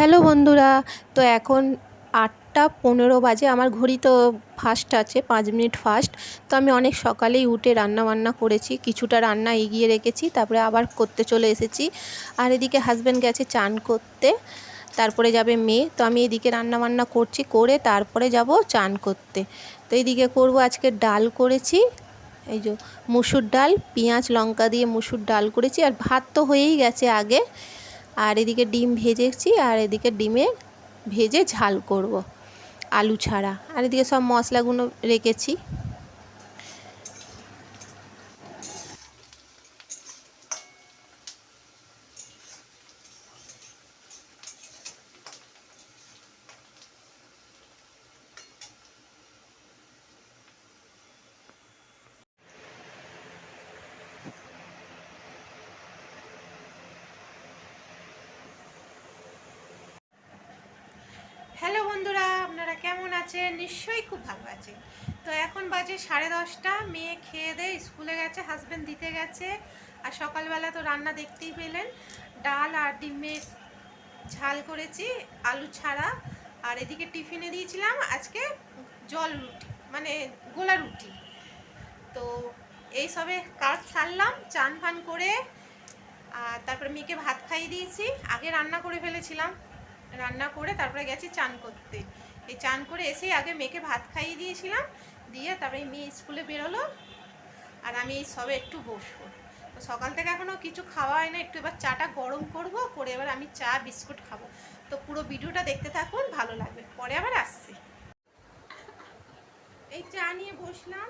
Hello বন্ধুরা, তো এখন 8টা 15 বাজে। আমার ঘড়ি তো ফাস্ট আছে, 5 মিনিট ফাস্ট। তো আমি অনেক সকালেই উঠে রান্না করেছি, কিছুটা রান্না এগিয়ে রেখেছি, তারপরে আবার করতে চলে এসেছি। আর এদিকে হাজব্যান্ড গেছে চান করতে, তারপরে যাবে মেয়ে। তো আমি এদিকে রান্না করছি, করে তারপরে যাব চান করতে। তো এইদিকে করব আজকে ডাল করেছি, এই যে মুসুর ডাল, পেঁয়াজ লঙ্কা দিয়ে মুসুর ডাল করেছি। আর ভাত তো হয়েই গেছে আগে। আর এদিকে ডিম ভেজেছি, আর এদিকে ডিমে ভেজে ঝাল করব আলু ছাড়া। আর এদিকে সব মশলাগুলো রেখেছি। হ্যালো বন্ধুরা, আপনারা কেমন আছেন? নিশ্চয়ই খুব ভালো আছেন। তো এখন বাজে 10:30। মেয়ে খেয়ে দিয়ে স্কুলে গেছে, হাজব্যান্ড দিতে গেছে। আর সকালবেলা তো রান্না দেখতেই পেলেন, ডাল আর ডিমের ঝাল করেছি আলু ছাড়া। আর এদিকে টিফিনে দিয়েছিলাম আজকে জল রুটি, মানে গোলা রুটি। তো এই সবে কাজ সারলাম, চান ফান করে। আর তারপরে মেয়েকে ভাত খাইয়ে দিয়েছি, আগে রান্না করে ফেলেছিলাম। রান্না করে তারপরে গেছি চান করতে। এই চান করে এসেই আগে মেয়েকে ভাত খাইয়ে দিয়েছিলাম, দিয়ে তারপরে মেয়ে স্কুলে বেরোলো। আর আমি এই সবে একটু বসবো। তো সকাল থেকে এখনও কিছু খাওয়া হয় না, একটু এবার চাটা গরম করব, করে এবার আমি চা বিস্কুট খাবো। তো পুরো ভিডিওটা দেখতে থাকুন, ভালো লাগবে, পরে আবার আসছি। এই চা নিয়ে বসলাম।